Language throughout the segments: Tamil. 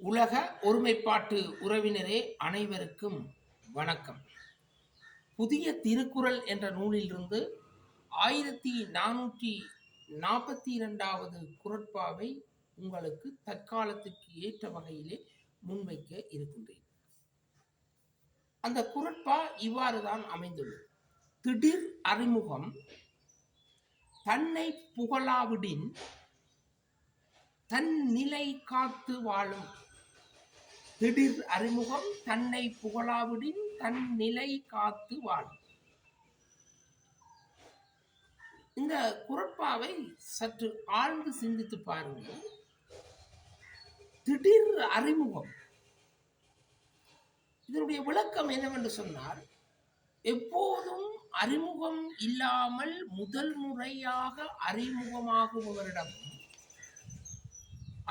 உலக ஒருமைப்பாட்டு உறவினரே அனைவருக்கும் வணக்கம். புதிய திருக்குறள் என்ற நூலிலிருந்து 1442வது குறட்பாவை உங்களுக்கு தற்காலத்திற்கு ஏற்ற வகையிலே முன்வைக்க இருக்கின்றேன். அந்த குறட்பா இவ்வாறுதான் அமைந்துள்ளது. திடீர் அறிமுகம் தன்னை புகழாவிடின் தன் நிலை காத்து வாழும். திடீர் அறிமுகம் தன்னை புகழாவிடின் தன் நிலை காத்து வாழும். இந்த குறட்பாவை சற்று ஆழ்ந்து சிந்தித்து பாருங்கள். திடீர் அறிமுகம், இதனுடைய விளக்கம் என்னவென்று சொன்னால், எப்போதும் அறிமுகம் இல்லாமல் முதல் முறையாக அறிமுகமாகுபவரிடம்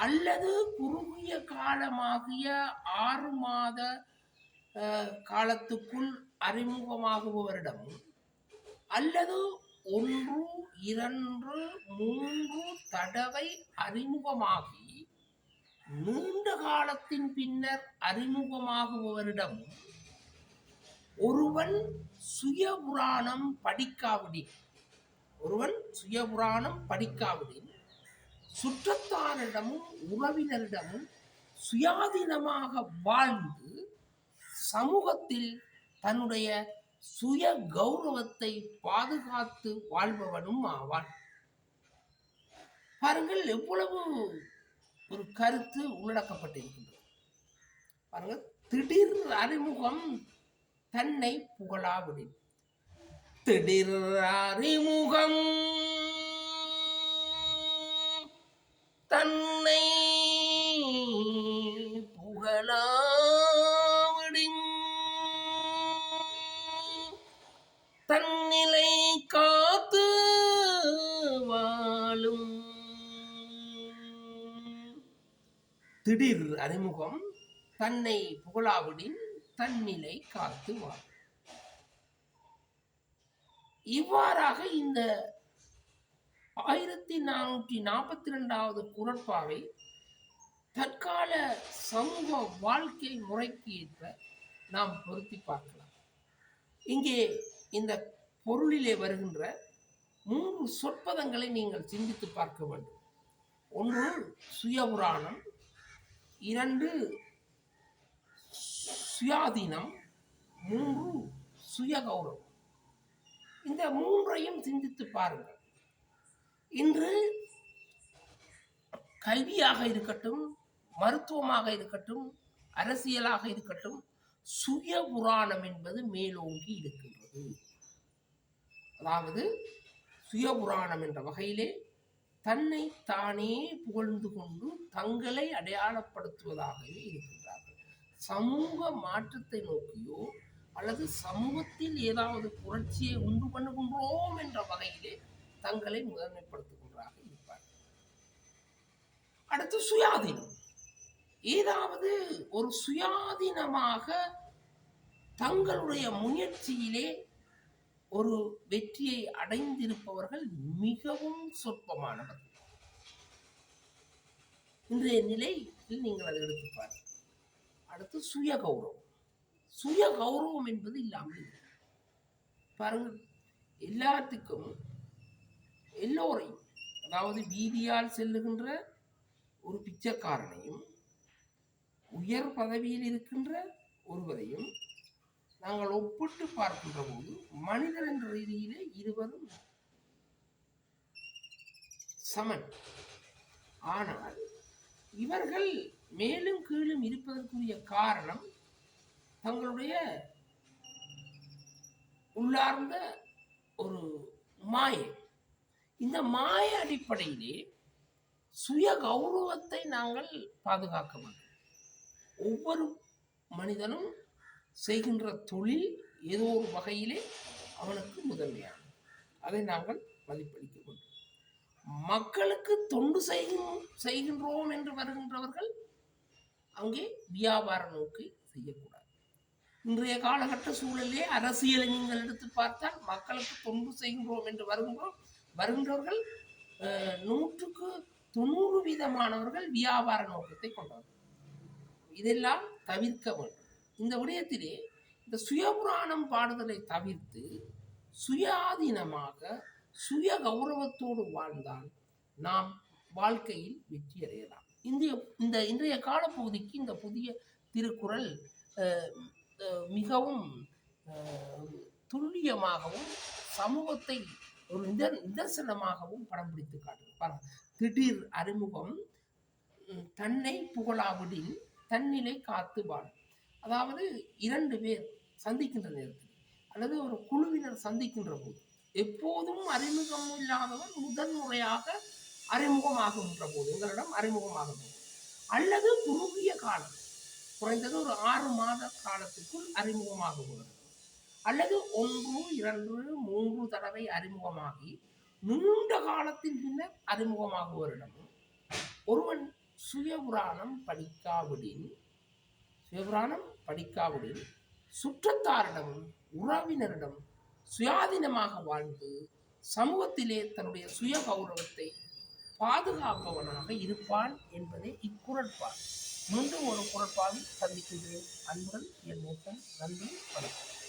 அல்லது குறுகிய காலமாகிய 6 மாத காலத்துக்குள் அறிமுகமாகுபவரிடம் அல்லது 1, 2, 3 தடவை அறிமுகமாகி நீண்ட காலத்தின் பின்னர் அறிமுகமாகுபவரிடம் ஒருவன் சுயபுராணம் படிக்காவிடின் சுற்றத்தாரிடமும் உறவினரிடமும் சுயாதீனமாக வாழ்ந்து சமூகத்தில் தன்னுடைய சுய கௌரவத்தை பாதுகாத்து வாழ்பவனும் ஆவான். பாருங்கள், எவ்வளவு ஒரு கருத்து உள்ளடக்கப்பட்டிருக்கின்றது. பாருங்கள், திடீர் அறிமுகம் தன்னை புகழாவிடின். திடீர் அறிமுகம் தன்னை புகழாவிடின் தன்னிலை காத்து வாழும். திடீர் அறிமுகம் தன்னை புகழாவிடின் தன்னிலை காத்து வாழும். இவ்வாறாக இந்த 1442வது குறட்பாவை தற்கால சமூக வாழ்க்கை முறைக்கு ஏற்ப நாம் பொருத்தி பார்க்கலாம். இங்கே இந்த பொருளிலே வருகின்ற 3 சொற்பதங்களை நீங்கள் சிந்தித்து பார்க்க வேண்டும். 1 சுயபுராணம், 2 சுயாதீனம், 3 சுய கௌரவம். இந்த 3ஐயும் சிந்தித்து பாருங்கள். இன்று கல்வியாக இருக்கட்டும், மருத்துவமாக இருக்கட்டும், அரசியலாக இருக்கட்டும், சுய புராணம் என்பது மேலோங்கி இருக்கின்றது. அதாவது சுய புராணம் என்ற வகையிலே தன்னை தானே புகழ்ந்து கொண்டு தங்களை அடையாளப்படுத்துவதாகவே இருக்கின்றார்கள். சமூக மாற்றத்தை நோக்கியோ அல்லது சமூகத்தில் ஏதாவது புரட்சியை உண்டு பண்ணுகின்றோம் என்ற வகையிலே தங்களை முதன்மைப்படுத்துகின்றார்கள் இருப்பார்கள். அடுத்து சுயாதீனம். ஏதாவது ஒரு சுயாதீனமாக தங்களுடைய முயற்சியிலே ஒரு வெற்றியை அடைந்திருப்பவர்கள் மிகவும் சொற்பமானவர்கள். இன்றைய நிலையில் நீங்கள் அதை எடுத்து பாருங்கள். அடுத்து சுய கௌரவம். சுய கௌரவம் என்பது இல்லாமல் பாருங்கள், எல்லாத்துக்கும் எல்லோரையும், அதாவது வீதியால் செல்லுகின்ற ஒரு பிச்சைக்காரனையும் உயர் பதவியில் இருக்கின்ற ஒருவரையும் நாங்கள் ஒப்பிட்டு பார்க்கின்ற போது மனிதர் என்ற ரீதியிலே இருவரும் சமன். ஆனால் இவர்கள் மேலும் கீழும் இருப்பதற்குரிய காரணம் தங்களுடைய உள்ளார்ந்த ஒரு மாயை. இந்த மாய அடிப்படையிலே சுய கௌரவத்தை நாங்கள் பாதுகாக்க வேண்டும். ஒவ்வொரு மனிதனும் செய்கின்ற தொழில் ஏதோ ஒரு வகையிலே அவனுக்கு முதன்மையானது. அதை நாங்கள் மதிப்பளிக்க வேண்டும். மக்களுக்கு தொண்டு செய்கின்றோம் என்று வருகின்றவர்கள் அங்கே வியாபார நோக்கி செய்யக்கூடாது. இன்றைய காலகட்ட சூழலே அரசியலை நீங்கள் எடுத்து பார்த்தால் மக்களுக்கு தொண்டு செய்கின்றோம் என்று வருகின்றவர்கள் 100க்கு 90% வியாபார நோக்கத்தை கொண்டவர்கள். இதெல்லாம் தவிர்க்க வேண்டும். இந்த விடயத்திலே இந்த சுயபுராணம் பாடுதலை தவிர்த்து சுயாதீனமாக சுய கௌரவத்தோடு வாழ்ந்தால் நாம் வாழ்க்கையில் வெற்றி அடையலாம். இந்த இன்றைய காலப்பகுதிக்கு இந்த புதிய திருக்குறள் மிகவும் துல்லியமாகவும் சமூகத்தை ஒரு நிதர்சனமாகவும் படம் பிடித்து காட்டுகிறார். திடீர் அறிமுகம் தன்னை புகழாவிடின் தன்னிலை காத்து வாழும். அதாவது 2 பேர் சந்திக்கின்ற நேரத்தில் அல்லது ஒரு குழுவினர் சந்திக்கின்ற போது எப்போதும் அறிமுகம் இல்லாதவன் முதன் முறையாக அறிமுகமாகின்ற போது எங்களிடம் அறிமுகமாகும் அல்லது குறுகிய காலம் குறைந்தது ஒரு 6 மாத காலத்துக்குள் அறிமுகமாகுகிறது அல்லது 1, 2, 3 தடவை அறிமுகமாகி நீண்ட காலத்தின் பின்னர் அறிமுகமாகுவரிடமும் ஒருவன் சுயபுராணம் படிக்காவிடின் சுற்றத்தாரிடமும் உறவினரிடம் சுயாதீனமாக வாழ்ந்து சமூகத்திலே தன்னுடைய சுய கௌரவத்தை பாதுகாப்பவனாக இருப்பான் என்பதே இக்குறட்பால். மீண்டும் ஒரு குறட்பாவில் சந்திக்கின்றேன். அன்புடன் என் நேசன். நன்றி, வணக்கம்.